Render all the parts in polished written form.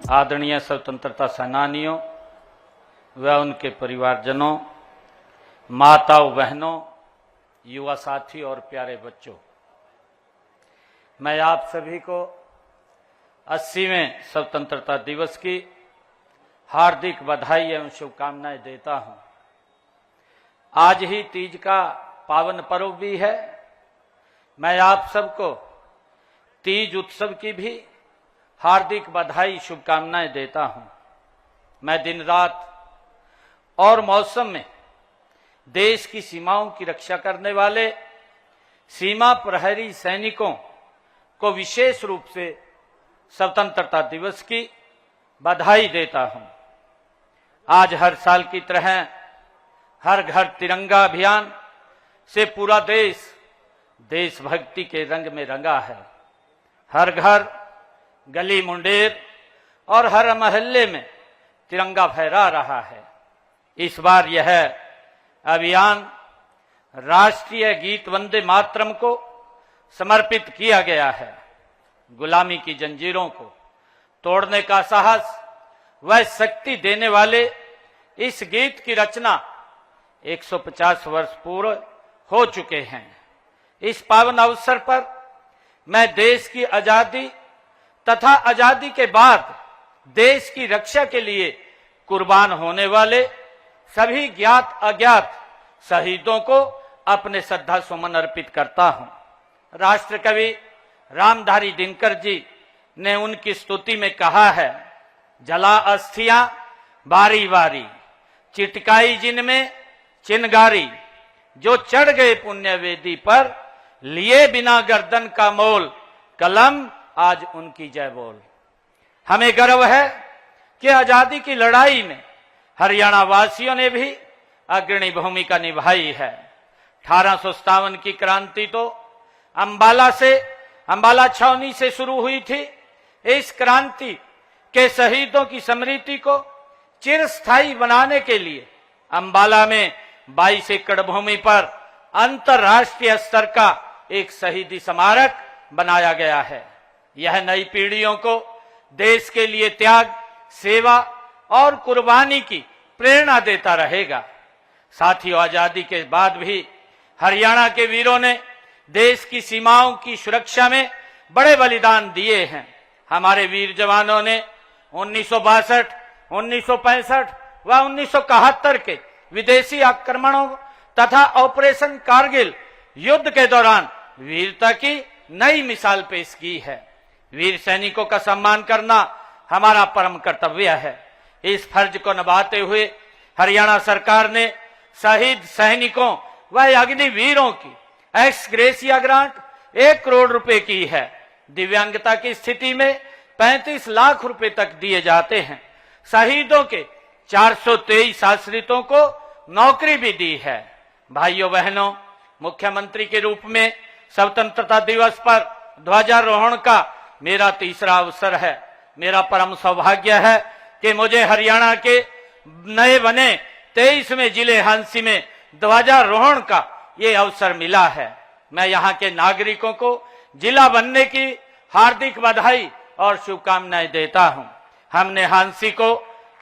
आदरणीय स्वतंत्रता सेनानियों व उनके परिवारजनों, माताओं, बहनों, युवा साथी और प्यारे बच्चों, मैं आप सभी को 80वें स्वतंत्रता दिवस की हार्दिक बधाई एवं शुभकामनाएं देता हूं। आज ही तीज का पावन पर्व भी है। मैं आप सबको तीज उत्सव की भी हार्दिक बधाई शुभकामनाएं देता हूं। मैं दिन रात और मौसम में देश की सीमाओं की रक्षा करने वाले सीमा प्रहरी सैनिकों को विशेष रूप से स्वतंत्रता दिवस की बधाई देता हूं। आज हर साल की तरह हर घर तिरंगा अभियान से पूरा देश देशभक्ति के रंग में रंगा है। हर घर, गली मुंडेर और हर मोहल्ले में तिरंगा फहरा रहा है। इस बार यह अभियान राष्ट्रीय गीत वंदे मातरम को समर्पित किया गया है। गुलामी की जंजीरों को तोड़ने का साहस व शक्ति देने वाले इस गीत की रचना 150 वर्ष पूर्व हो चुके हैं। इस पावन अवसर पर मैं देश की आजादी तथा आजादी के बाद देश की रक्षा के लिए कुर्बान होने वाले सभी ज्ञात अज्ञात शहीदों को अपने श्रद्धा सुमन अर्पित करता हूं। राष्ट्र कवि रामधारी दिनकर जी ने उनकी स्तुति में कहा है, जला अस्थियां बारी बारी, चिटकाई जिनमें चिनगारी, जो चढ़ गए पुण्य वेदी पर, लिए बिना गर्दन का मोल, कलम आज उनकी जय बोल। हमें गर्व है कि आजादी की लड़ाई में हरियाणा वासियों ने भी अग्रणी भूमिका निभाई है। 1857 की क्रांति तो अंबाला छावनी से शुरू हुई थी। इस क्रांति के शहीदों की स्मृति को चिरस्थायी बनाने के लिए अंबाला में 22 एकड़ भूमि पर अंतर्राष्ट्रीय स्तर का एक शहीदी स्मारक बनाया गया है। यह नई पीढ़ियों को देश के लिए त्याग, सेवा और कुर्बानी की प्रेरणा देता रहेगा। साथियों, आजादी के बाद भी हरियाणा के वीरों ने देश की सीमाओं की सुरक्षा में बड़े बलिदान दिए हैं। हमारे वीर जवानों ने 1962, 1965 व 1971 के विदेशी आक्रमणों तथा ऑपरेशन कारगिल युद्ध के दौरान वीरता की नई मिसाल पेश की है। वीर सैनिकों का सम्मान करना हमारा परम कर्तव्य है। इस फर्ज को निभाते हुए हरियाणा सरकार ने शहीद सैनिकों व अग्निवीरों की एक्स ग्रेसिया ग्रांट 1 करोड़ रुपए की है। दिव्यांगता की स्थिति में 35 लाख रुपए तक दिए जाते हैं। शहीदों के 423 आश्रितों को नौकरी भी दी है। भाइयों बहनों, मुख्यमंत्री के रूप में स्वतंत्रता दिवस पर ध्वजारोहण का मेरा तीसरा अवसर है। मेरा परम सौभाग्य है कि मुझे हरियाणा के नए बने 23वें जिले हांसी में ध्वजारोहण का ये अवसर मिला है। मैं यहाँ के नागरिकों को जिला बनने की हार्दिक बधाई और शुभकामनाएं देता हूँ। हमने हांसी को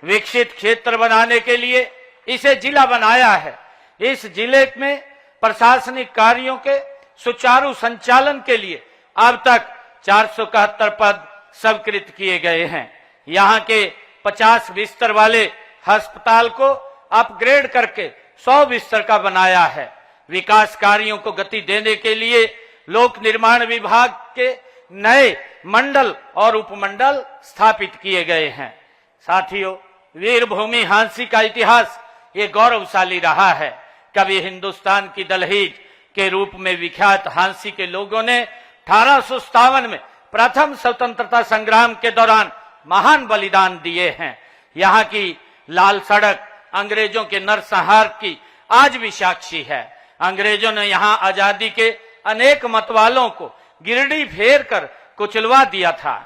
विकसित क्षेत्र बनाने के लिए इसे जिला बनाया है। इस जिले में प्रशासनिक कार्यों के सुचारू संचालन के लिए अब तक 471 पद स्वीकृत किए गए हैं। यहाँ के 50 बिस्तर वाले अस्पताल को अपग्रेड करके 100 बिस्तर का बनाया है। विकास कार्यों को गति देने के लिए लोक निर्माण विभाग के नए मंडल और उपमंडल स्थापित किए गए हैं। साथियों, वीरभूमि हांसी का इतिहास ये गौरवशाली रहा है। कभी हिंदुस्तान की दलहीज के रूप में विख्यात हांसी के लोगों ने 1857 में प्रथम स्वतंत्रता संग्राम के दौरान महान बलिदान दिए हैं। यहाँ की लाल सड़क अंग्रेजों के नरसंहार की आज भी साक्षी है। अंग्रेजों ने यहाँ आजादी के अनेक मतवालों को गिरडी फेर कर कुचलवा दिया था।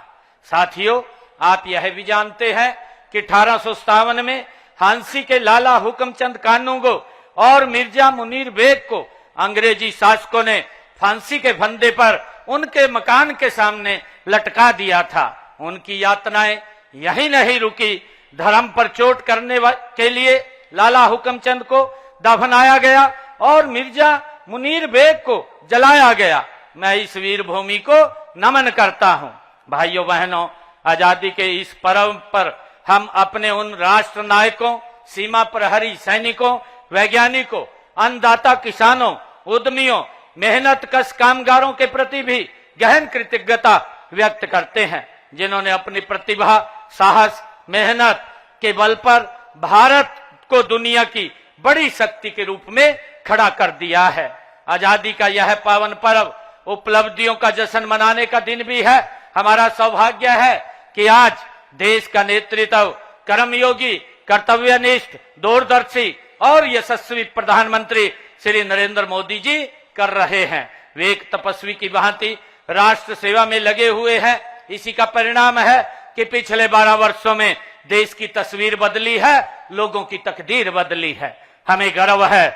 साथियों, आप यह भी जानते हैं कि 1857 में हांसी के लाला हुक्मचंद कानूगो और मिर्जा मुनीर बेग को अंग्रेजी शासकों ने फांसी के फंदे पर उनके मकान के सामने लटका दिया था। उनकी यातनाएं यही नहीं रुकी, धर्म पर चोट करने के लिए लाला हुकमचंद को दफनाया गया और मिर्जा मुनीर बेग को जलाया गया। मैं इस वीर भूमि को नमन करता हूं। भाइयों बहनों, आजादी के इस पर्व पर हम अपने उन राष्ट्र नायकों, सीमा प्रहरी सैनिकों, वैज्ञानिकों, अन्नदाता किसानों, उद्यमियों, मेहनतकश कामगारों के प्रति भी गहन कृतज्ञता व्यक्त करते हैं, जिन्होंने अपनी प्रतिभा, साहस, मेहनत के बल पर भारत को दुनिया की बड़ी शक्ति के रूप में खड़ा कर दिया है। आजादी का यह पावन पर्व उपलब्धियों का जश्न मनाने का दिन भी है। हमारा सौभाग्य है कि आज देश का नेतृत्व कर्मयोगी, कर्तव्यनिष्ठ, दूरदर्शी और यशस्वी प्रधानमंत्री श्री नरेंद्र मोदी जी कर रहे हैं। वे एक तपस्वी की भांति राष्ट्र सेवा में लगे हुए हैं। इसी का परिणाम है कि पिछले 12 वर्षों में देश की तस्वीर बदली है, लोगों की तकदीर बदली है। हमें गर्व है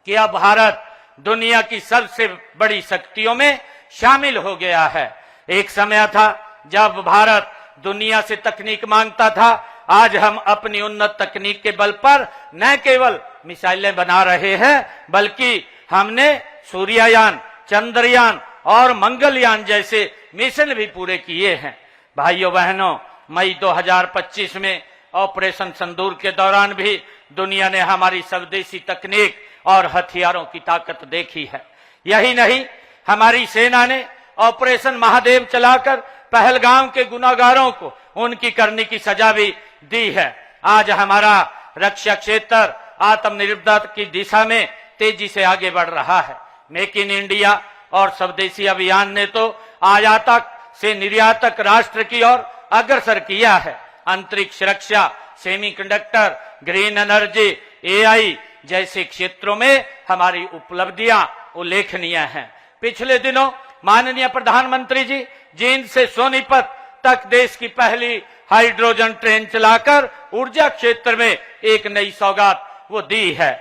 कि अब भारत दुनिया की सबसे बड़ी शक्तियों में शामिल हो गया है। एक समय था जब भारत दुनिया से तकनीक मांगता था। आज हम अपनी उन्नत तकनीक के बल पर न केवल मिसाइलें बना रहे हैं, बल्कि हमने सूर्ययान, चंद्रयान और मंगलयान जैसे मिशन भी पूरे किए हैं। भाइयों बहनों, मई 2025 में ऑपरेशन सिंदूर के दौरान भी दुनिया ने हमारी स्वदेशी तकनीक और हथियारों की ताकत देखी है। यही नहीं, हमारी सेना ने ऑपरेशन महादेव चलाकर पहलगाम के गुनाहगारों को उनकी करनी की सजा भी दी है। आज हमारा रक्षा क्षेत्र आत्मनिर्भरता की दिशा में तेजी से आगे बढ़ रहा है। मेक इन इंडिया और स्वदेशी अभियान ने तो आयातक से निर्यातक राष्ट्र की ओर अग्रसर किया है। अंतरिक्ष रक्षा, सेमीकंडक्टर, ग्रीन एनर्जी, एआई जैसे क्षेत्रों में हमारी उपलब्धियां उल्लेखनीय हैं। पिछले दिनों माननीय प्रधानमंत्री जी जींद से सोनीपत तक देश की पहली हाइड्रोजन ट्रेन चलाकर ऊर्जा क्षेत्र में एक नई सौगात वो दी है।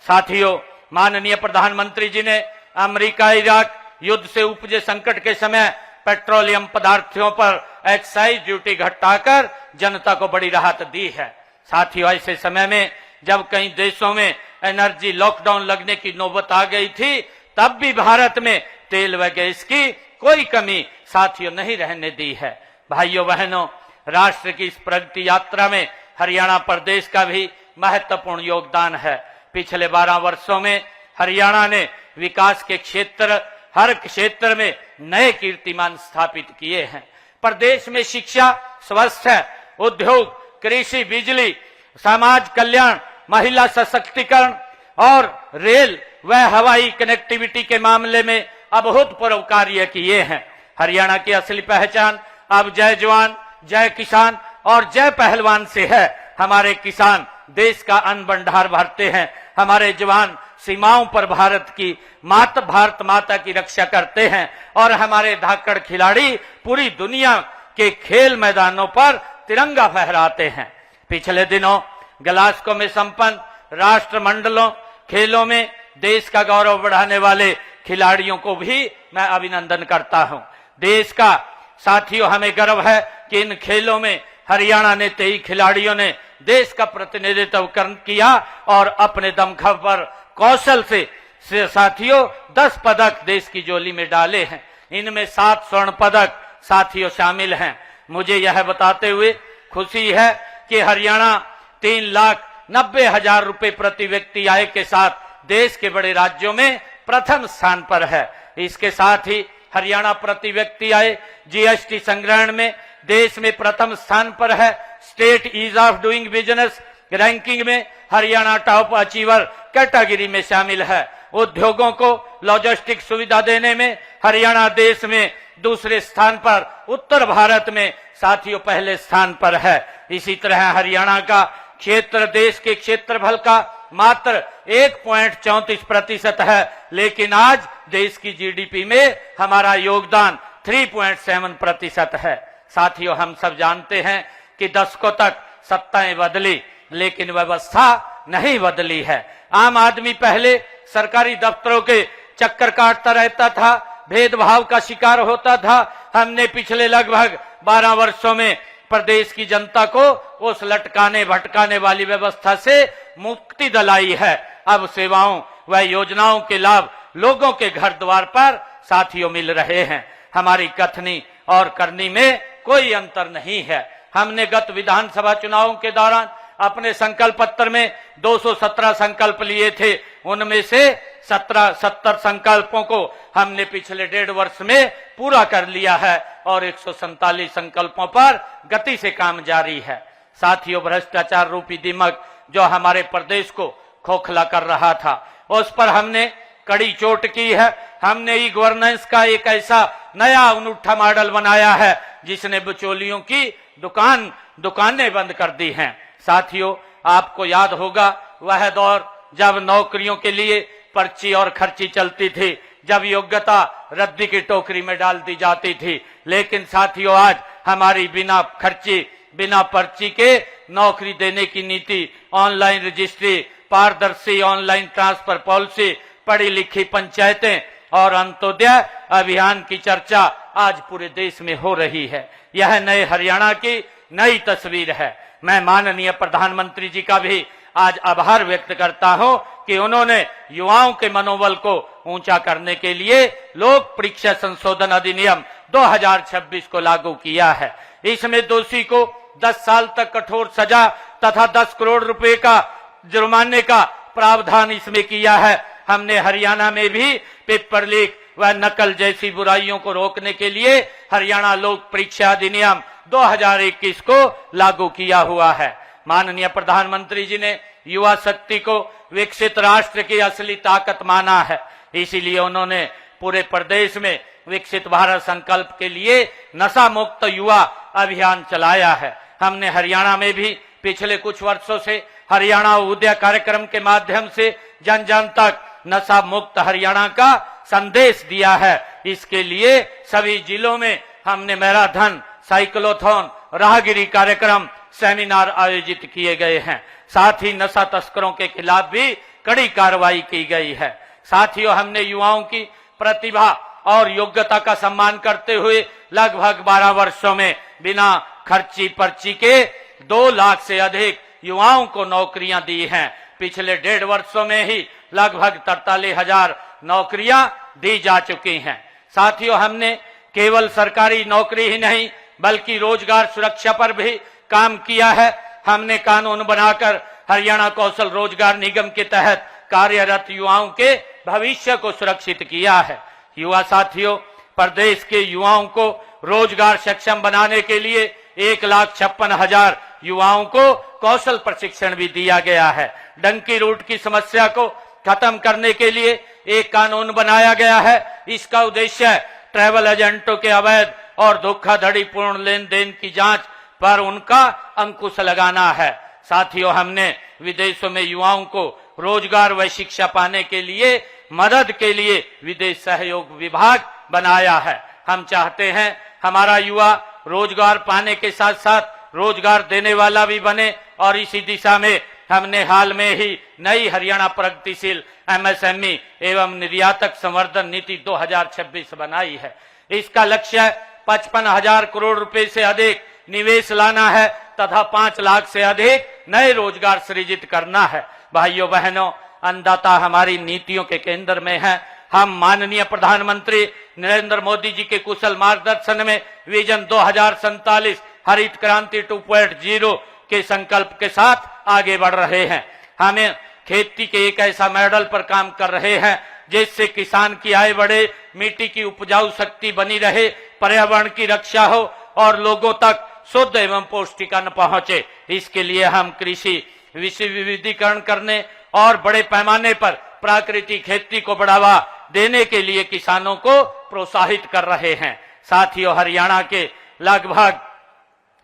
साथियों, माननीय प्रधानमंत्री जी ने अमेरिका इराक युद्ध से उपजे संकट के समय पेट्रोलियम पदार्थों पर एक्साइज ड्यूटी घटाकर जनता को बड़ी राहत दी है। साथियों, ऐसे समय में जब कई देशों में एनर्जी लॉकडाउन लगने की नौबत आ गई थी, तब भी भारत में तेल व गैस की कोई कमी साथियों नहीं रहने दी है। भाइयों बहनों, राष्ट्र की इस प्रगति यात्रा में हरियाणा प्रदेश का भी महत्वपूर्ण योगदान है। पिछले 12 वर्षों में हरियाणा ने विकास के हर क्षेत्र में नए कीर्तिमान स्थापित किए हैं। प्रदेश में शिक्षा, स्वास्थ्य, उद्योग, कृषि, बिजली, समाज कल्याण, महिला सशक्तिकरण और रेल व हवाई कनेक्टिविटी के मामले में अभूतपूर्व कार्य किए हैं। हरियाणा की असली पहचान अब जय जवान, जय किसान और जय पहलवान से है। हमारे किसान देश का अन्न भंडार भरते हैं। हमारे जवान सीमाओं पर भारत माता की रक्षा करते हैं और हमारे धाकड़ खिलाड़ी पूरी दुनिया के खेल मैदानों पर तिरंगा फहराते हैं। पिछले दिनों ग्लासगो में संपन्न राष्ट्रमंडलों खेलों में देश का गौरव बढ़ाने वाले खिलाड़ियों को भी मैं अभिनंदन करता हूं। देश का साथियों, हमें गर्व है कि इन खेलों में हरियाणा ने 23 खिलाड़ियों ने देश का प्रतिनिधित्व किया और अपने दमखम पर कौशल से साथियों 10 पदक देश की झोली में डाले हैं। इनमें 7 स्वर्ण पदक साथियों शामिल हैं। मुझे यह बताते हुए खुशी है कि हरियाणा 3,90,000 रुपए प्रति व्यक्ति आय के साथ देश के बड़े राज्यों में प्रथम स्थान पर है। इसके साथ ही हरियाणा प्रति व्यक्ति आय जीएसटी संग्रहण में देश में प्रथम स्थान पर है। State ease of doing business ranking में हरियाणा टॉप अचीवर कैटेगरी में शामिल है। उद्योगों को लॉजिस्टिक सुविधा देने में हरियाणा देश में दूसरे स्थान पर, उत्तर भारत में साथियों पहले स्थान पर है। इसी तरह हरियाणा का क्षेत्र देश के क्षेत्रफल का मात्र 1.34% है, लेकिन आज देश की जीडीपी में हमारा योगदान 3.7% है। साथियों, हम सब जानते हैं कि दशकों तक सत्ताएं बदली, लेकिन व्यवस्था नहीं बदली है। आम आदमी पहले सरकारी दफ्तरों के चक्कर काटता रहता था, भेदभाव का शिकार होता था। हमने पिछले लगभग 12 वर्षों में प्रदेश की जनता को उस लटकाने भटकाने वाली व्यवस्था से मुक्ति दिलाई है। अब सेवाओं व योजनाओं के लाभ लोगों के घर द्वार पर साथियों मिल रहे हैं। हमारी कथनी और करनी में कोई अंतर नहीं है। हमने गत विधानसभा चुनावों के दौरान अपने संकल्प पत्र में 217 संकल्प लिए थे। उनमें से 70 संकल्पों को हमने पिछले 1.5 वर्ष में पूरा कर लिया है और 147 संकल्पों पर गति से काम जारी है। साथियों, भ्रष्टाचार रूपी दीमक जो हमारे प्रदेश को खोखला कर रहा था, उस पर हमने कड़ी चोट की है। हमने ई गवर्नेंस का एक ऐसा नया अनूठा मॉडल बनाया है जिसने बिचौलियों की दुकानें बंद कर दी हैं। साथियों, आपको याद होगा वह दौर जब नौकरियों के लिए पर्ची और खर्ची चलती थी, जब योग्यता रद्दी की टोकरी में डाल दी जाती थी। लेकिन साथियों, आज हमारी बिना खर्ची बिना पर्ची के नौकरी देने की नीति, ऑनलाइन रजिस्ट्री, पारदर्शी ऑनलाइन ट्रांसफर पॉलिसी, पढ़ी लिखी पंचायतें और अंत्योदय अभियान की चर्चा आज पूरे देश में हो रही है। यह नए हरियाणा की नई तस्वीर है। मैं माननीय प्रधानमंत्री जी का भी आज आभार व्यक्त करता हूं कि उन्होंने युवाओं के मनोबल को ऊंचा करने के लिए लोक परीक्षा संशोधन अधिनियम 2026 को लागू किया है। इसमें दोषी को 10 साल तक कठोर सजा तथा 10 करोड़ रुपए का जुर्माने का प्रावधान इसमें किया है। हमने हरियाणा में भी पेपर लीक व नकल जैसी बुराइयों को रोकने के लिए हरियाणा लोक परीक्षा अधिनियम 2021 को लागू किया हुआ है। माननीय प्रधानमंत्री जी ने युवा शक्ति को विकसित राष्ट्र की असली ताकत माना है। इसीलिए उन्होंने पूरे प्रदेश में विकसित भारत संकल्प के लिए नशा मुक्त युवा अभियान चलाया है। हमने हरियाणा में भी पिछले कुछ वर्षों से हरियाणा उदय कार्यक्रम के माध्यम से जन जन तक नशा मुक्त हरियाणा का संदेश दिया है। इसके लिए सभी जिलों में हमने मैराथन, साइक्लोथॉन, राहगिरी कार्यक्रम, सेमिनार आयोजित किए गए हैं। साथ ही नशा तस्करों के खिलाफ भी कड़ी कार्रवाई की गई है। साथियों, हमने युवाओं की प्रतिभा और योग्यता का सम्मान करते हुए लगभग 12 वर्षों में बिना खर्ची पर्ची के 2 लाख से अधिक युवाओं को नौकरियां दी हैं। पिछले 1.5 वर्षों में ही लगभग 43,000 नौकरियां दी जा चुकी हैं। साथियों, हमने केवल सरकारी नौकरी ही नहीं बल्कि रोजगार सुरक्षा पर भी काम किया है। हमने कानून बनाकर हरियाणा कौशल रोजगार निगम के तहत कार्यरत युवाओं के भविष्य को सुरक्षित किया है। युवा साथियों, प्रदेश के युवाओं को रोजगार सक्षम बनाने के लिए 1,56,000 युवाओं को कौशल प्रशिक्षण भी दिया गया है। डंकी रूट की समस्या को खत्म करने के लिए एक कानून बनाया गया है। इसका उद्देश्य ट्रैवल एजेंटों के अवैध और धोखाधड़ीपूर्ण लेन देन की जांच पर उनका अंकुश लगाना है। साथियों, हमने विदेशों में युवाओं को रोजगार व शिक्षा पाने के लिए मदद के लिए विदेश सहयोग विभाग बनाया है। हम चाहते हैं हमारा युवा रोजगार पाने के साथ साथ रोजगार देने वाला भी बने और इसी दिशा में हमने हाल में ही नई हरियाणा प्रगतिशील एमएसएमई एवं निर्यातक संवर्धन नीति 2026 बनाई है। इसका लक्ष्य 55,000 करोड़ रुपए से अधिक निवेश लाना है तथा 5 लाख से अधिक नए रोजगार सृजित करना है। भाइयों बहनों, अन्नदाता हमारी नीतियों के केंद्र में है। हम माननीय प्रधानमंत्री नरेंद्र मोदी जी के कुशल मार्गदर्शन में विजन 2047 हरित क्रांति 2.0 के संकल्प के साथ आगे बढ़ रहे हैं। हमें खेती के एक ऐसा मॉडल पर काम कर रहे हैं जिससे किसान की आय बढ़े, मिट्टी की उपजाऊ शक्ति बनी रहे, पर्यावरण की रक्षा हो और लोगों तक शुद्ध एवं पौष्टिक अन्न पहुंचे। इसके लिए हम कृषि विविधीकरण करने और बड़े पैमाने पर प्राकृतिक खेती को बढ़ावा देने के लिए किसानों को प्रोत्साहित कर रहे हैं। साथियों, हरियाणा के लगभग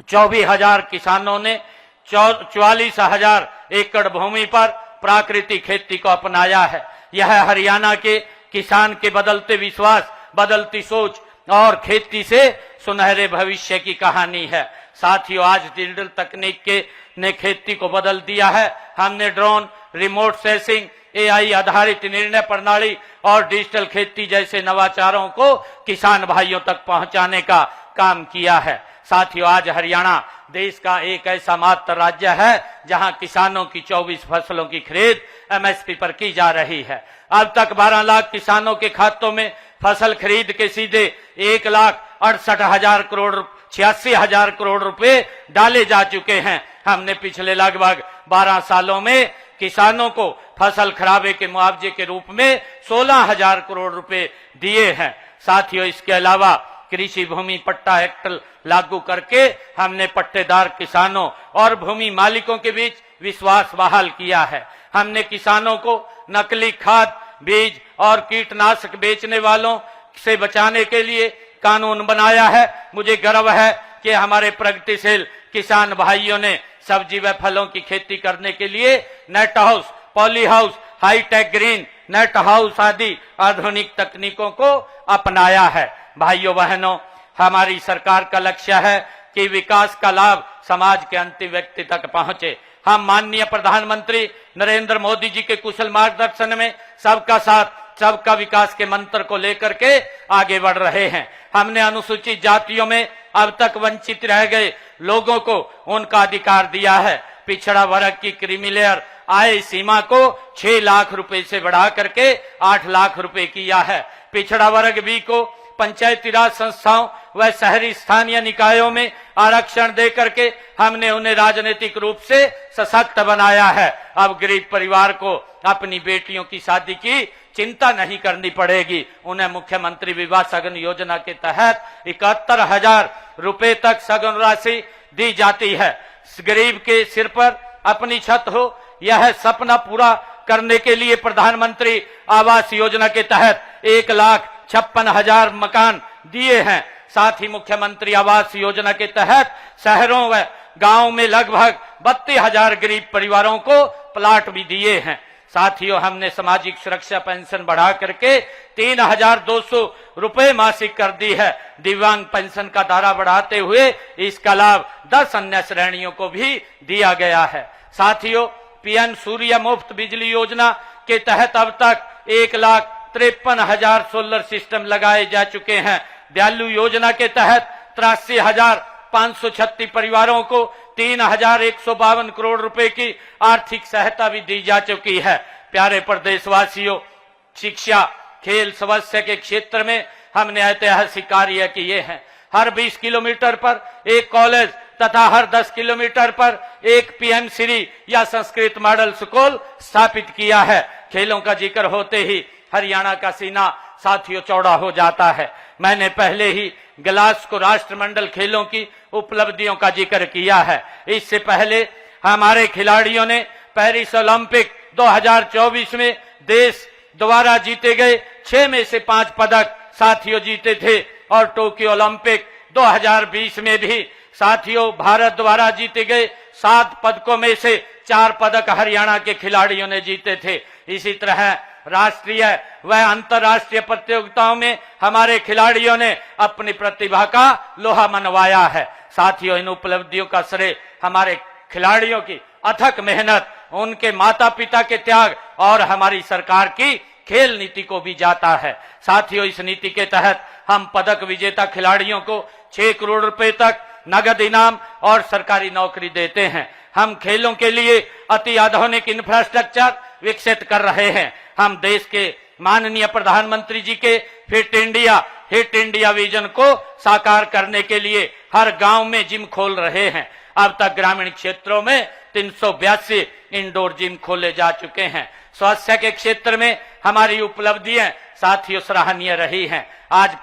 24,000 किसानों ने 44,000 एकड़ भूमि पर प्राकृतिक खेती को अपनाया है। यह हरियाणा के किसान के बदलते विश्वास, बदलती सोच और खेती से सुनहरे भविष्य की कहानी है। साथियों, आज डिजिटल तकनीक ने खेती को बदल दिया है। हमने ड्रोन, रिमोट सेंसिंग, एआई आधारित निर्णय प्रणाली और डिजिटल खेती जैसे नवाचारों को किसान भाइयों तक पहुंचाने का काम किया है। साथियों, आज हरियाणा देश का एक ऐसा मात्र राज्य है जहां किसानों की 24 फसलों की खरीद एमएसपी पर की जा रही है। अब तक 12 लाख किसानों के खातों में फसल खरीद के सीधे 1,68,000 करोड़ 86,000 करोड़ रुपए डाले जा चुके हैं। हमने पिछले लगभग 12 सालों में किसानों को फसल खराबे के मुआवजे के रूप में 16,000 करोड़ रुपए दिए हैं। साथियों, इसके अलावा कृषि भूमि पट्टा एक्ट लागू करके हमने पट्टेदार किसानों और भूमि मालिकों के बीच विश्वास बहाल किया है। हमने किसानों को नकली खाद, बीज और कीटनाशक बेचने वालों से बचाने के लिए कानून बनाया है। मुझे गर्व है कि हमारे प्रगतिशील किसान भाइयों ने सब्जी व फलों की खेती करने के लिए net house, poly house, high tech green net house आदि आधुनिक तकनीकों को अपनाया है। भाइयों बहनों, हमारी सरकार का लक्ष्य है कि विकास का लाभ समाज के अंतिम व्यक्ति तक पहुंचे। हम माननीय प्रधानमंत्री नरेंद्र मोदी जी के कुशल मार्गदर्शन में सबका साथ सबका विकास के मंत्र को लेकर के आगे बढ़ रहे हैं। हमने अनुसूचित जातियों में अब तक वंचित रह गए लोगों को उनका अधिकार दिया है। पिछड़ा वर्ग की क्रीमी लेयर आय सीमा को 6 लाख रुपए से बढ़ा करके 8 लाख रुपए किया है। पिछड़ा वर्ग बी को पंचायती राज संस्थाओं व शहरी स्थानीय निकायों में आरक्षण दे करके हमने उन्हें राजनीतिक रूप से सशक्त बनाया है। अब गरीब परिवार को अपनी बेटियों की शादी की चिंता नहीं करनी पड़ेगी। उन्हें मुख्यमंत्री विवाह सगन योजना के तहत 71,000 रुपए तक सगन राशि दी जाती है। गरीब के सिर पर अपनी छत हो, यह सपना पूरा करने के लिए प्रधानमंत्री आवास योजना के तहत 1,56,000 मकान दिए हैं। साथ ही मुख्यमंत्री आवास योजना के तहत शहरों व गांवों में लगभग 32,000 गरीब परिवारों को प्लाट भी दिए हैं। साथियों, हमने सामाजिक सुरक्षा पेंशन बढ़ा करके 3,200 रुपए मासिक कर दी है। दिव्यांग पेंशन का दायरा बढ़ाते हुए इसका लाभ 10 अन्य श्रेणियों को भी दिया गया है। साथियों, पीएम सूर्य मुफ्त बिजली योजना के तहत अब तक 1,53,000 सोलर सिस्टम लगाए जा चुके हैं। दयालु योजना के तहत 83,536 परिवारों को 3,152 करोड़ रुपए की आर्थिक सहायता भी दी जा चुकी है। प्यारे प्रदेशवासियों, शिक्षा, खेल, स्वास्थ्य के क्षेत्र में हमने ऐतिहासिक कार्य किए हैं। हर 20 किलोमीटर पर एक कॉलेज तथा हर 10 किलोमीटर पर एक पीएम श्री या संस्कृत मॉडल स्कूल स्थापित किया है। खेलों का जिक्र होते ही हरियाणा का सीना साथियों चौड़ा हो जाता है। मैंने पहले ही ग्लासगो राष्ट्रमंडल खेलों की उपलब्धियों का जिक्र किया है। इससे पहले हमारे खिलाड़ियों ने पेरिस ओलंपिक 2024 में देश द्वारा जीते गए 6 में से 5 पदक साथियों जीते थे और टोक्यो ओलंपिक 2020 में भी साथियों भारत द्वारा जीते गए 7 पदकों में से 4 पदक हरियाणा के खिलाड़ियों ने जीते थे। इसी तरह राष्ट्रीय व अंतर्राष्ट्रीय प्रतियोगिताओं में हमारे खिलाड़ियों ने अपनी प्रतिभा का लोहा मनवाया है। साथियों, इन उपलब्धियों का श्रेय हमारे खिलाड़ियों की अथक मेहनत, उनके माता पिता के त्याग और हमारी सरकार की खेल नीति को भी जाता है। साथियों, इस नीति के तहत हम पदक विजेता खिलाड़ियों को 6 करोड़ रुपए तक नगद इनाम और सरकारी नौकरी देते हैं। हम खेलों के लिए अति आधुनिक इंफ्रास्ट्रक्चर विकसित कर रहे हैं। हम देश के माननीय प्रधानमंत्री जी के फिट इंडिया विजन को साकार करने के लिए हर गांव में जिम खोल रहे हैं। अब तक ग्रामीण क्षेत्रों में 382 इंडोर जिम खोले जा चुके हैं। स्वास्थ्य के क्षेत्र में हमारी उपलब्धियां साथियों सराहनीय रही हैं। आज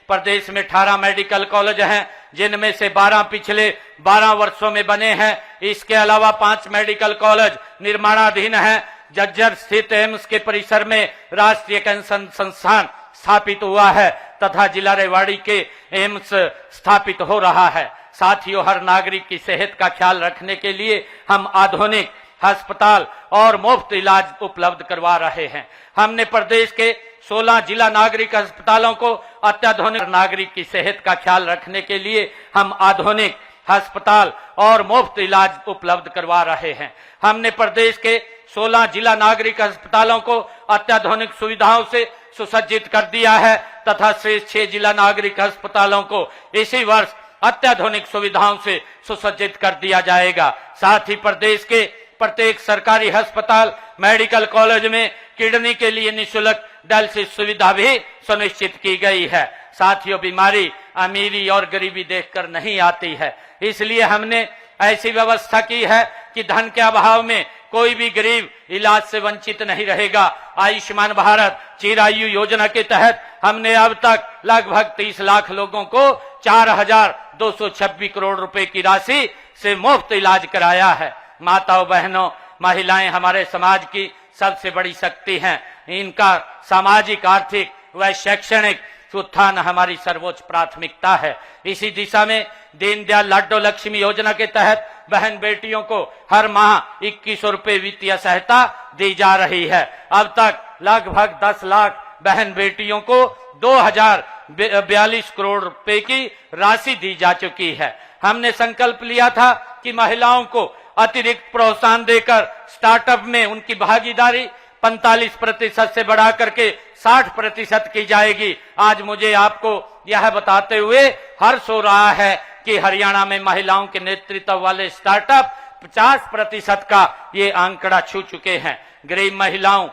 प्रदेश में 18 मेडिकल कॉलेज हैं, जिनमें से 12 पिछले 12 वर्षों में बने हैं। इसके अलावा 5 मेडिकल कॉलेज निर्माणाधीन हैं। जज्जर स्थित एम्स के परिसर में राष्ट्रीय कैंसर संस्थान स्थापित हुआ है तथा जिला रेवाड़ी के एम्स स्थापित हो रहा है। साथियों, हर नागरिक की सेहत का ख्याल रखने के लिए हम आधुनिक अस्पताल और मुफ्त इलाज उपलब्ध करवा रहे हैं। हमने प्रदेश के 16 जिला नागरिक अस्पतालों को अत्याधुनिक नागरिक की सेहत का ख्याल रखने के लिए हम आधुनिक अस्पताल और मुफ्त इलाज उपलब्ध करवा रहे हैं। हमने प्रदेश के 16 जिला नागरिक अस्पतालों को अत्याधुनिक सुविधाओं से सुसज्जित कर दिया है तथा शेष 6 जिला नागरिक अस्पतालों को इसी वर्ष अत्याधुनिक सुविधाओं से सुसज्जित कर दिया जाएगा। साथ ही प्रदेश के प्रत्येक सरकारी अस्पताल, मेडिकल कॉलेज में किडनी के लिए निःशुल्क डायलिसिस सुविधा भी सुनिश्चित की गई है। साथियों, बीमारी अमीरी और गरीबी देखकर नहीं आती है, इसलिए हमने ऐसी व्यवस्था की है कि धन के अभाव में कोई भी गरीब इलाज से वंचित नहीं रहेगा। आयुष्मान भारत चिरायु योजना के तहत हमने अब तक लगभग 30 लाख लोगों को 4,226 करोड़ रुपए की राशि से मुफ्त इलाज कराया है। माताओं, बहनों, महिलाएं हमारे समाज की सबसे बड़ी शक्ति हैं। इनका सामाजिक, आर्थिक व शैक्षणिक उत्थान हमारी सर्वोच्च प्राथमिकता है। इसी दिशा में दीनदयाल लाडो लक्ष्मी योजना के तहत बहन बेटियों को हर माह 2100 रुपए वित्तीय सहायता दी जा रही है। अब तक लगभग 10 लाख बहन बेटियों को 2042 करोड़ रुपए की राशि दी जा चुकी है। हमने संकल्प लिया था कि महिलाओं को अतिरिक्त प्रोत्साहन देकर स्टार्टअप में उनकी भागीदारी 45% से बढ़ा करके 60% की जाएगी। आज मुझे आपको यह बताते हुए हर्ष हो रहा है कि हरियाणा में महिलाओं के नेतृत्व वाले स्टार्टअप 50% का ये आंकड़ा छू चुके हैं। गरीब महिलाओं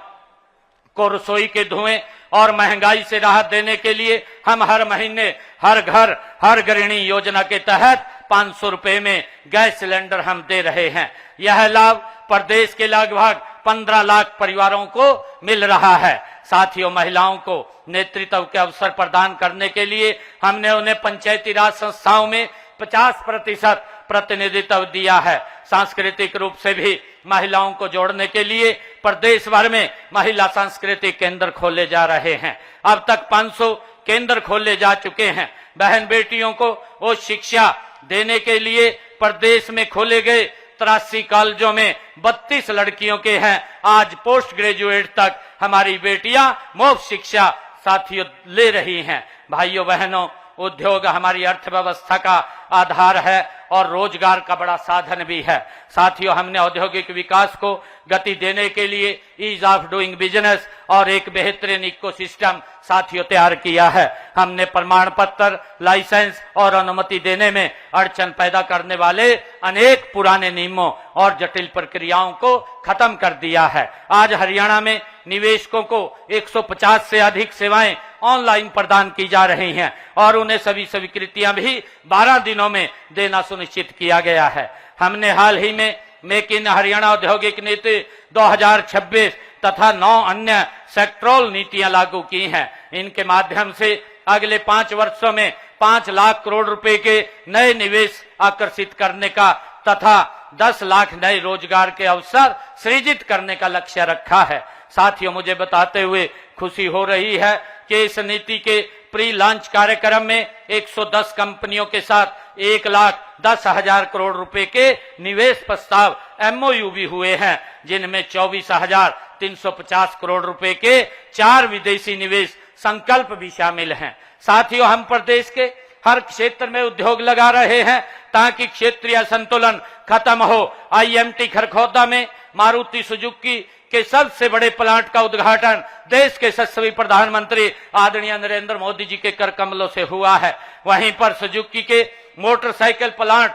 को रसोई के धुएं और महंगाई से राहत देने के लिए हम हर महीने हर घर हर गृहिणी योजना के तहत 500 रुपए में गैस सिलेंडर हम दे रहे हैं। यह लाभ प्रदेश के लगभग 15 लाख परिवारों को मिल रहा है। साथियों, महिलाओं को नेतृत्व के अवसर प्रदान करने के लिए हमने उन्हें पंचायती राज संस्थाओं में 50% प्रतिनिधित्व दिया है। सांस्कृतिक रूप से भी महिलाओं को जोड़ने के लिए प्रदेश भर में महिला सांस्कृतिक केंद्र खोले जा रहे हैं। अब तक 500 केंद्र खोले जा चुके हैं। बहन बेटियों को वो शिक्षा देने के लिए प्रदेश में खोले गए 83 कॉलेजों में 32 लड़कियों के हैं। आज पोस्ट ग्रेजुएट तक हमारी बेटियां मुफ्त शिक्षा साथियों ले रही हैं। भाइयों बहनों, उद्योग हमारी अर्थव्यवस्था का आधार है और रोजगार का बड़ा साधन भी है। साथियों, हमने औद्योगिक विकास को गति देने के लिए ईज ऑफ डूइंग बिजनेस और एक बेहतरीन इकोसिस्टम साथियों तैयार किया है। हमने प्रमाण पत्र, लाइसेंस और अनुमति देने में अड़चन पैदा करने वाले अनेक पुराने नियमों और जटिल प्रक्रियाओं को खत्म कर दिया है। आज हरियाणा में निवेशकों को 150 से अधिक सेवाएं ऑनलाइन प्रदान की जा रही हैं और उन्हें सभी स्वीकृतियां भी 12 दिनों में देना सुनिश्चित किया गया है। हमने हाल ही में मेक इन हरियाणा औद्योगिक नीति 2026 तथा 9 अन्य सेक्टरल नीतियां लागू की हैं। इनके माध्यम से अगले 5 वर्षों में 5 लाख करोड़ रुपए के नए निवेश आकर्षित करने का तथा 10 लाख नए रोजगार के अवसर सृजित करने का लक्ष्य रखा है। साथियों, मुझे बताते हुए खुशी हो रही है कि इस नीति के प्री लॉन्च कार्यक्रम में 110 कंपनियों के साथ 1,10,000 करोड़ रुपए के निवेश प्रस्ताव MOU भी हुए हैं, जिनमें 24,350 करोड़ रुपए के 4 विदेशी निवेश संकल्प भी शामिल हैं। साथियों, हम प्रदेश के हर क्षेत्र में उद्योग लगा रहे हैं ताकि क्षेत्रीय संतुलन खत्म हो। IMT खरखौदा में मारुति सुजुकी के सबसे बड़े प्लांट का उद्घाटन देश के यशस्वी प्रधानमंत्री आदरणीय नरेंद्र मोदी जी के कर कमलों से हुआ है। वहीं पर सुजुकी के मोटरसाइकिल प्लांट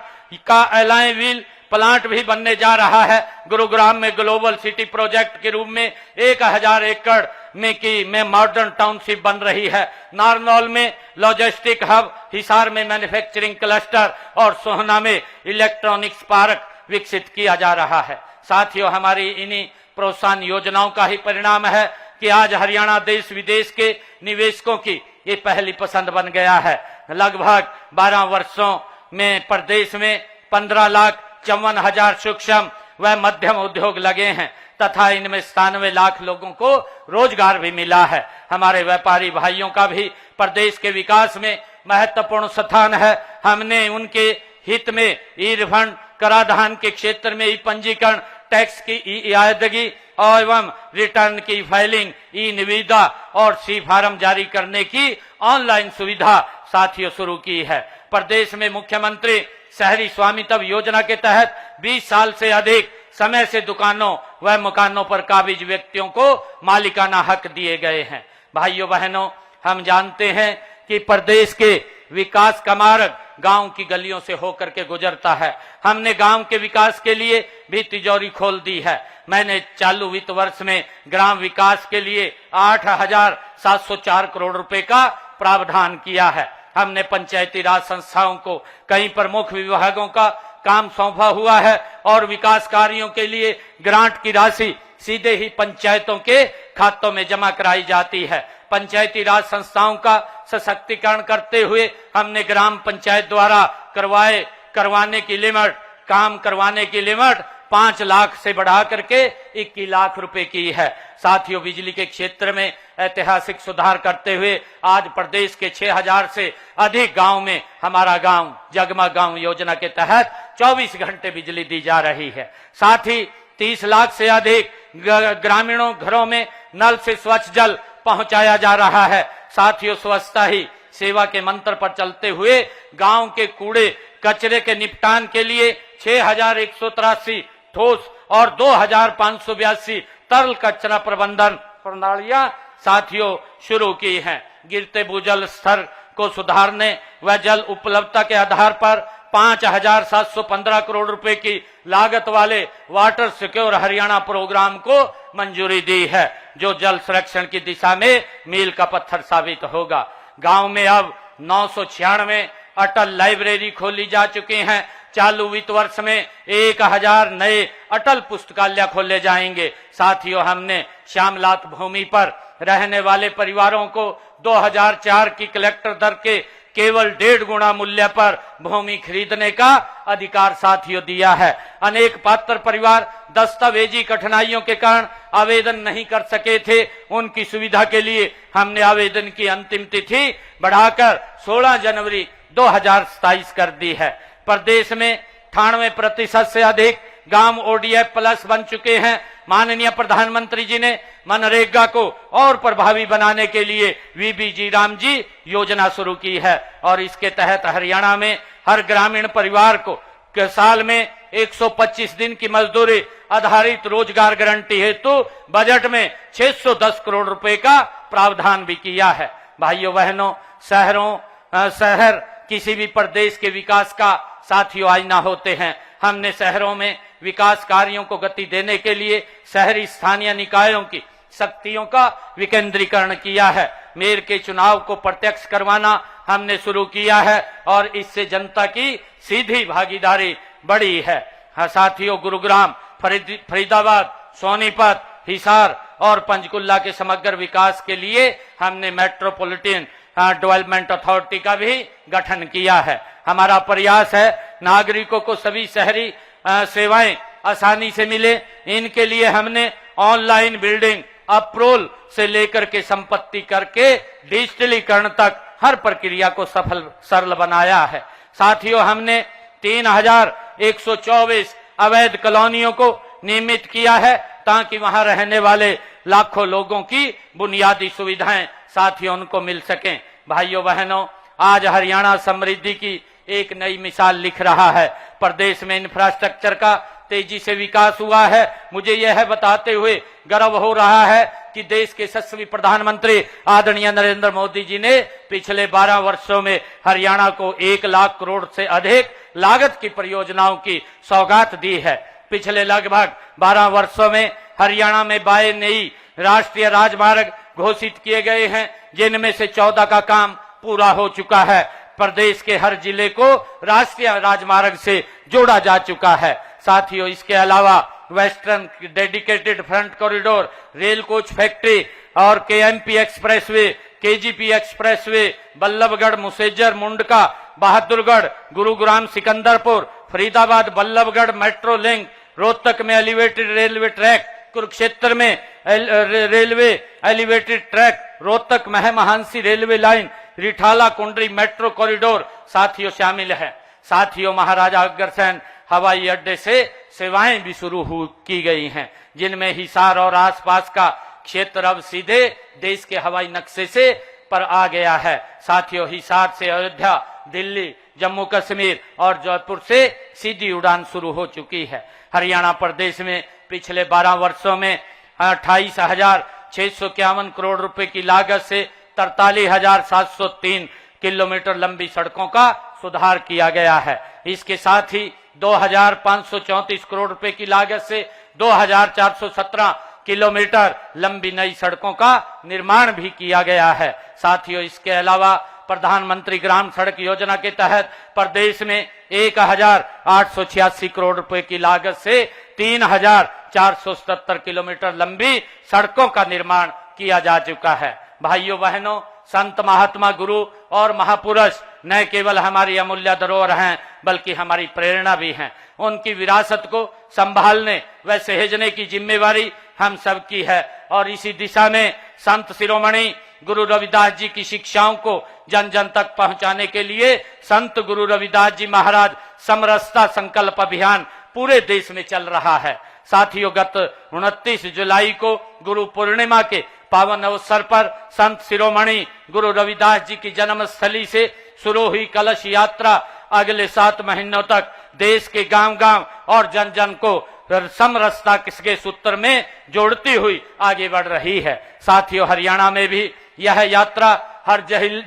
का एलॉय व्हील प्लांट भी बनने जा रहा है। गुरुग्राम में ग्लोबल सिटी प्रोजेक्ट के रूप में 1000 एकड़ में मॉडर्न टाउनशिप बन रही है। नारनौल में लॉजिस्टिक हब, हिसार में मैन्युफैक्चरिंग क्लस्टर और सोहना में इलेक्ट्रॉनिक्स पार्क विकसित किया जा रहा है। साथियों, हमारी इन्हीं प्रोत्साहन योजनाओं का ही परिणाम है कि आज हरियाणा देश विदेश के निवेशकों की ये पहली पसंद बन गया है। लगभग 12 वर्षों में प्रदेश में 15,54,000 सूक्ष्म व मध्यम उद्योग लगे हैं तथा इनमें 97 लाख लोगों को रोजगार भी मिला है। हमारे व्यापारी भाइयों का भी प्रदेश के विकास में महत्वपूर्ण स्थान है। हमने उनके हित में ई रिफंड, कराधान के क्षेत्र में ई पंजीकरण, टैक्स की ई अदायगी एवं रिटर्न की फाइलिंग, ई निविदा और सी फार्म जारी करने की ऑनलाइन सुविधा साथियों शुरू की है। प्रदेश में मुख्यमंत्री शहरी स्वामित्व योजना के तहत 20 साल से अधिक समय से दुकानों व मकानों पर काबिज व्यक्तियों को मालिकाना हक दिए गए हैं। भाइयों बहनों, हम जानते हैं कि प्रदेश के विकास का मार्ग गांव की गलियों से होकर के गुजरता है। हमने गांव के विकास के लिए भी तिजोरी खोल दी है। मैंने चालू वित्त वर्ष में ग्राम विकास के लिए 8,704 करोड़ रुपए का प्रावधान किया है। हमने पंचायती राज संस्थाओं को कई प्रमुख विभागों का काम सौंपा हुआ है और विकास कार्यों के लिए ग्रांट की राशि सीधे ही पंचायतों के खातों में जमा कराई जाती है। पंचायती राज संस्थाओं का सशक्तिकरण करते हुए हमने ग्राम पंचायत द्वारा करवाने की लिमिट, काम करवाने की लिमिट 5 लाख से बढ़ा करके 21 लाख रुपए की है। साथियों, बिजली के क्षेत्र में ऐतिहासिक सुधार करते हुए आज प्रदेश के 6,000 से अधिक गांव में हमारा गांव जगमग गांव योजना के तहत 24 घंटे बिजली दी जा रही है। साथ ही 30 लाख से अधिक ग्रामीणों घरों में नल से स्वच्छ जल पहुंचाया जा रहा है। साथियों, स्वच्छता ही सेवा के मंत्र पर चलते हुए गांव के कूड़े कचरे के निपटान के लिए 6,183 ठोस और 2,582 तरल कचरा प्रबंधन प्रणालियां साथियों शुरू की हैं। गिरते भूजल स्तर को सुधारने व जल उपलब्धता के आधार पर 5,715 करोड़ रुपए की लागत वाले वाटर सिक्योर हरियाणा प्रोग्राम को मंजूरी दी है, जो जल संरक्षण की दिशा में मील का पत्थर साबित होगा। गांव में अब 996 अटल लाइब्रेरी खोली जा चुकी हैं। चालू वित्त वर्ष में 1,000 नए अटल पुस्तकालय खोले जाएंगे। साथियों, हमने श्यामलात भूमि पर रहने वाले परिवारों को 2004 की कलेक्टर दर के केवल 1.5 गुना मूल्य पर भूमि खरीदने का अधिकार साथियों दिया है। अनेक पात्र परिवार दस्तावेजी कठिनाइयों के कारण आवेदन नहीं कर सके थे। उनकी सुविधा के लिए हमने आवेदन की अंतिम तिथि बढ़ाकर 16 जनवरी 2027 कर दी है। प्रदेश में 98% से अधिक गांव ODF प्लस बन चुके हैं। माननीय प्रधानमंत्री जी ने मनरेगा को और प्रभावी बनाने के लिए VBG राम जी योजना शुरू की है और इसके तहत हरियाणा में हर ग्रामीण परिवार को साल में 125 दिन की मजदूरी आधारित रोजगार गारंटी हेतु बजट में 610 करोड़ रुपए का प्रावधान भी किया है। भाइयों बहनों, शहर किसी भी प्रदेश के विकास का साथियों आईना होते हैं। हमने शहरों में विकास कार्यों को गति देने के लिए शहरी स्थानीय निकायों की शक्तियों का विकेंद्रीकरण किया है। मेयर के चुनाव को प्रत्यक्ष करवाना हमने शुरू किया है और इससे जनता की सीधी भागीदारी बढ़ी है। हाँ साथियों, गुरुग्राम, फरीदाबाद, सोनीपत, हिसार और पंचकुला के समग्र विकास के लिए हमने मेट्रोपॉलिटन डेवलपमेंट अथॉरिटी का भी गठन किया है। हमारा प्रयास है नागरिकों को सभी शहरी सेवाएं आसानी से मिले। इनके लिए हमने ऑनलाइन बिल्डिंग अप्रूवल से लेकर के संपत्ति करके डिजिटलीकरण तक हर प्रक्रिया को सरल बनाया है। साथियों, हमने 3,124 अवैध कॉलोनियों को नियमित किया है ताकि वहां रहने वाले लाखों लोगों की बुनियादी सुविधाएं साथियों उनको मिल सकें। भाइयों बहनों, आज हरियाणा समृद्धि की एक नई मिसाल लिख रहा है। प्रदेश में इंफ्रास्ट्रक्चर का तेजी से विकास हुआ है। मुझे यह बताते हुए गर्व हो रहा है कि देश के यशस्वी प्रधानमंत्री आदरणीय नरेंद्र मोदी जी ने पिछले 12 वर्षों में हरियाणा को 1 लाख करोड़ से अधिक लागत की परियोजनाओं की सौगात दी है। पिछले लगभग 12 वर्षों में हरियाणा में 22 नई राष्ट्रीय राजमार्ग घोषित किए गए हैं, जिनमें से 14 का काम पूरा हो चुका है। प्रदेश के हर जिले को राष्ट्रीय राजमार्ग से जोड़ा जा चुका है। साथियों, इसके अलावा western dedicated front corridor, rail coach factory और KMP expressway, KGP expressway, Ballabhgarh मुसेजर Mundka, Bahadurgarh Gurugram Sikandarpur, Faridabad Ballabhgarh metro link, Rohtak में एलिवेटेड रेलवे ट्रैक, कुरुक्षेत्र में railway elevated track, Rohtak महमानसी railway line, Rithala कुंडरी metro corridor साथियों शामिल है। साथियों, महाराजा अग्रसेन हवाई अड्डे से सेवाएं भी शुरू की गई हैं, जिनमें हिसार और आसपास का क्षेत्र अब सीधे देश के हवाई नक्शे से पर आ गया है। साथियों, हिसार से अयोध्या, दिल्ली, जम्मू कश्मीर और जयपुर से सीधी उड़ान शुरू हो चुकी है। हरियाणा प्रदेश में पिछले 12 वर्षों में 28,651 करोड़ रुपए की लागत से 43,703 किलोमीटर लंबी सड़कों का सुधार किया गया है। इसके साथ ही 2534 करोड़ रुपए की लागत से 2417 किलोमीटर लंबी नई सड़कों का निर्माण भी किया गया है। साथियों, इसके अलावा प्रधानमंत्री ग्राम सड़क योजना के तहत प्रदेश में 1886 करोड़ रुपए की लागत से 3477 किलोमीटर लंबी सड़कों का निर्माण किया जा चुका है। भाइयों बहनों, संत महात्मा गुरु और महापुरुष न केवल हमारी अमूल्य धरोहर हैं बल्कि हमारी प्रेरणा भी हैं। उनकी विरासत को संभालने व सहेजने की जिम्मेवारी हम सबकी है और इसी दिशा में संत शिरोमणि गुरु रविदास जी की शिक्षाओं को जन जन तक पहुंचाने के लिए संत गुरु रविदास जी महाराज समरसता संकल्प अभियान पूरे देश में चल रहा है। साथियों, गत 29 जुलाई को गुरु पूर्णिमा के पावन अवसर पर संत शिरोमणि गुरु रविदास जी की जन्मस्थली से शुरू हुई कलश यात्रा अगले 7 महीनों तक देश के गांव-गांव और जन जन को समरसता के सूत्र में जोड़ती हुई आगे बढ़ रही है। साथियों, हरियाणा में भी यह यात्रा हर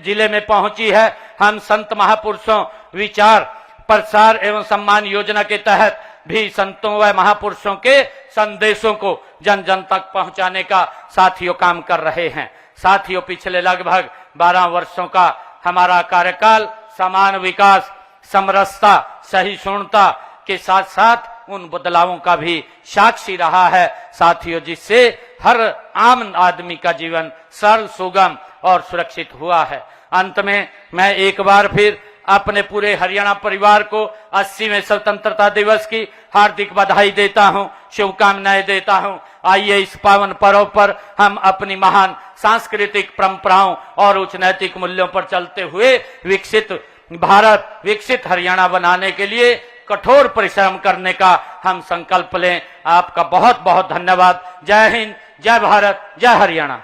जिले में पहुंची है। हम संत महापुरुषों विचार प्रसार एवं सम्मान योजना के तहत भी संतों व महापुरुषों के संदेशों को जन जन तक पहुंचाने का साथियों काम कर रहे हैं। साथियों, पिछले लगभग 12 वर्षों का हमारा कार्यकाल समान विकास, समरसता, सहिष्णुता के साथ साथ उन बदलावों का भी साक्षी रहा है। साथियों, जिससे हर आम आदमी का जीवन सरल, सुगम और सुरक्षित हुआ है। अंत में मैं एक बार फिर अपने पूरे हरियाणा परिवार को 80वें स्वतंत्रता दिवस की हार्दिक बधाई देता हूं, शुभकामनाएं देता हूं। आइए इस पावन पर्व पर हम अपनी महान सांस्कृतिक परंपराओं और उच्च नैतिक मूल्यों पर चलते हुए विकसित भारत, विकसित हरियाणा बनाने के लिए कठोर परिश्रम करने का हम संकल्प लें। आपका बहुत बहुत धन्यवाद। जय हिंद, जय भारत, जय हरियाणा।